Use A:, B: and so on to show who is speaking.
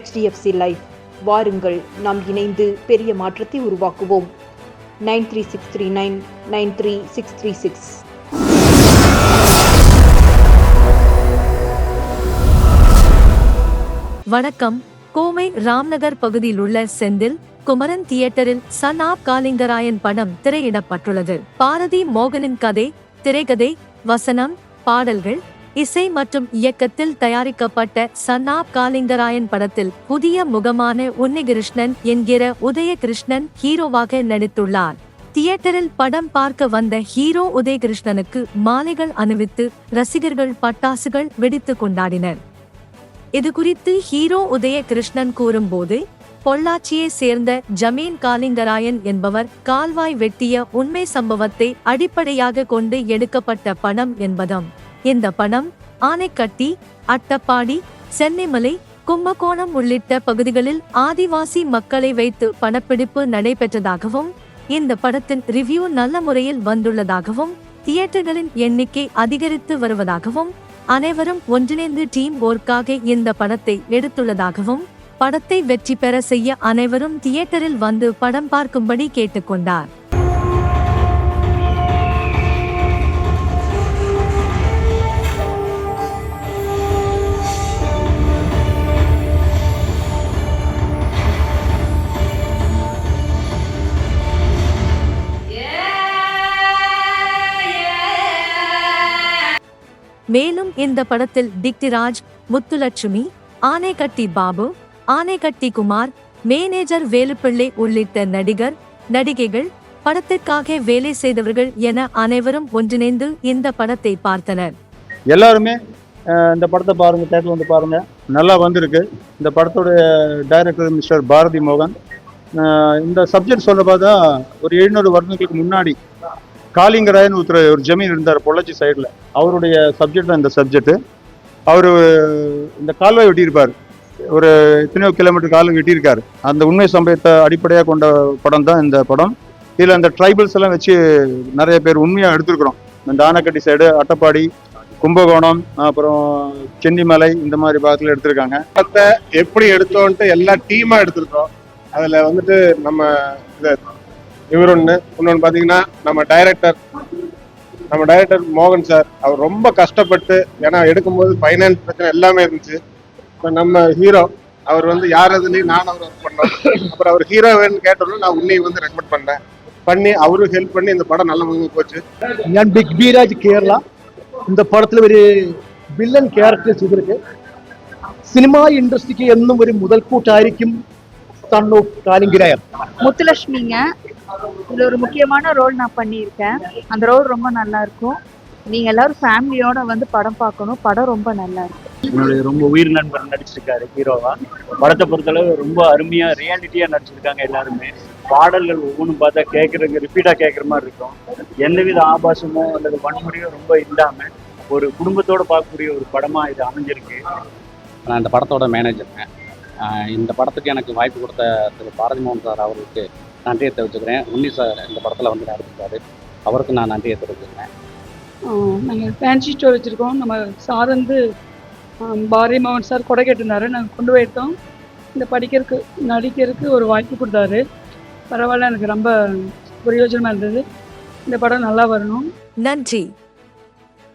A: HDFC life. வாருங்கள், நாம் இணைந்து பெரிய மாற்றத்தை உருவாக்குவோம். 9363993636.
B: வணக்கம். கோவை ராம்நகர் பகுதியில் உள்ள செந்தில் குமரன் தியேட்டரில் சன் ஆப் காலிங்கராயன் படம் திரையிடப்பட்டுள்ளது. பாரதி மோகனின் கதை, திரைக்கதை, வசனம், பாடல்கள், இசை மற்றும் இயக்கத்தில் தயாரிக்கப்பட்ட சன் ஆப் காலிங்கராயன் படத்தில் புதிய முகமான உன்னிகிருஷ்ணன் என்கிற உதயகிருஷ்ணன் ஹீரோவாக நடித்துள்ளார். தியேட்டரில் படம் பார்க்க வந்த ஹீரோ உதயகிருஷ்ணனுக்கு மாலைகள் அணிவித்து ரசிகர்கள் பட்டாசுகள் வெடித்து கொண்டாடினர். இது குறித்து ஹீரோ உதயகிருஷ்ணன் கூறும்போது, பொள்ளாச்சியை சேர்ந்த ஜமீன் காலிங்கராயன் என்பவர் கால்வாய் வெட்டிய உண்மை சம்பவத்தை அடிப்படையாக கொண்டு எடுக்கப்பட்ட படம் என்பதும், இந்த படம் ஆனைக்கட்டி, அட்டப்பாடி, சென்னிமலை, கும்பகோணம் உள்ளிட்ட பகுதிகளில் ஆதிவாசி மக்களை வைத்து படப்பிடிப்பு நடைபெற்றதாகவும், இந்த படத்தின் ரிவ்யூ நல்ல முறையில் வந்துள்ளதாகவும், தியேட்டர்களின் எண்ணிக்கை அதிகரித்து வருவதாகவும், அனைவரும் ஒன்றிணைந்து டீம் ஒர்க்காக இந்த படத்தை எடுத்துள்ளதாகவும், படத்தை வெற்றி பெற செய்ய அனைவரும் தியேட்டரில் வந்து படம் பார்க்கும்படி கேட்டுக்கொண்டார். மேலும் இந்த படத்தில் டிக்டிராஜ், முத்துலட்சுமி, ஆனைக்கட்டி பாபு, ஆனைக்கட்டி குமார், மேனேஜர் வேலுப்பிள்ளை உள்ளிட்ட நடிகர், நடிகைகள், படத்திற்காக வேலை செய்தவர்கள் என அனைவரும் ஒன்றிணைந்து இந்த படத்தை பார்த்தனர்.
C: எல்லாருமே இந்த படத்தை பாருங்க, தேட்டர் வந்து பாருங்க, நல்லா வந்திருக்கு. இந்த படத்தோட டைரக்டர் மிஸ்டர் பாரதி மோகன். இந்த சப்ஜெக்ட் சொல்ல பார்த்தா ஒரு 700 வருடங்களுக்கு முன்னாடி காலிங்கராயன் ஒரு ஜமீன் இருந்தார் பொள்ளாச்சி சைடில். அவருடைய சப்ஜெக்ட் தான் இந்த சப்ஜெக்ட். அவர் இந்த கால்வாய் வெட்டியிருப்பார், ஒரு எத்தனையோ கிலோமீட்டர் கால்வாய் வெட்டியிருக்காரு. அந்த உண்மை சம்பவத்தை அடிப்படையாக கொண்ட படம் தான் இந்த படம். இதில் அந்த ட்ரைபல்ஸ் எல்லாம் வச்சு நிறைய பேர் உண்மையாக எடுத்துருக்குறோம். இந்த ஆனைக்கட்டி சைடு, அட்டப்பாடி, கும்பகோணம், அப்புறம் சென்னிமலை, இந்த மாதிரி பாகத்தில் எடுத்திருக்காங்க.
D: படத்தை எப்படி எடுத்தோன்ட்டு எல்லா டீமாக எடுத்திருக்கோம். அதில் வந்துட்டு நம்ம இவர் இன்னொன்று பார்த்தீங்கன்னா நம்ம டைரக்டர் மோகன் சார். அவர் ரொம்ப கஷ்டப்பட்டு, ஏன்னா எடுக்கும்போது ஃபைனான்ஸ் பிரச்சனை எல்லாமே இருந்துச்சு. இப்போ நம்ம ஹீரோ அவர் யார் அதுலேயும் நான் அவர் ஒர்க் பண்ணோம். அப்புறம் அவர் ஹீரோ வேணும்னு கேட்டோம்னா நான் உன்னையை ரெக்கமெண்ட் பண்ணி அவரும் ஹெல்ப் பண்ணி இந்த படம் நல்ல முழுங்க போச்சு.
E: ഞാൻ ബിഗ് ബി രാജ് കേരള. இந்த படத்தில் ஒரு வில்லன் கேரக்டர் செய்திருக்கு. சினிமா இண்டஸ்ட்ரிக்கு என்னும் ஒரு முதல்கூட்டாയിരിക്കും சன் ஆப் காலிங்கராயன்.
F: முத்துலட்சுமிங்க, இதுல ஒரு முக்கியமான ரோல் நான் பண்ணியிருக்கேன். அந்த ரோல் ரொம்ப நல்லா இருக்கும். நீங்க எல்லாரும் ஃபேமிலியோட வந்து படம் பார்க்கணும். படம் ரொம்ப நல்லா இருக்கும்.
G: என்னுடைய ரொம்ப உயிர் நண்பர் நடிச்சிருக்காரு ஹீரோவா. படத்தை பொறுத்தளவு ரொம்ப அருமையா ரியாலிட்டியா நடிச்சிருக்காங்க எல்லாருமே. பாடல்கள் ஒவ்வொன்றும் பார்த்தா கேட்கறதுக்கு ரிப்பீட்டா கேட்குற மாதிரி இருக்கும். எந்தவித ஆபாசமோ அல்லது வன்முறையோ ரொம்ப இல்லாம ஒரு குடும்பத்தோட பார்க்கக்கூடிய ஒரு படமா இது அமைஞ்சிருக்கு.
H: நான் இந்த படத்தோட மேனேஜருங்க. இந்த படத்துக்கு எனக்கு வாய்ப்பு கொடுத்த திரு பாரதி மோகன் சார் அவருக்கு நன்றியை தெரிவிச்சுக்கிறேன். உன்னி சார் இந்த படத்தில் நடிச்சிருக்காரு, அவருக்கு நான் நன்றியை தெரிவிச்சுக்கிறேன்.
I: நாங்கள் ஃபேன்சி ஸ்டோர் வச்சுருக்கோம். நம்ம சார் பாரதி மோகன் சார் கொடை கேட்டிருந்தாரு, நாங்கள் கொண்டு போயிட்டோம். இந்த நடிக்கிறதுக்கு ஒரு வாய்ப்பு கொடுத்தாரு. பரவாயில்ல, எனக்கு ரொம்ப பிரயோஜனமாக இருந்தது. இந்த படம் நல்லா வரணும்.
B: நன்றி.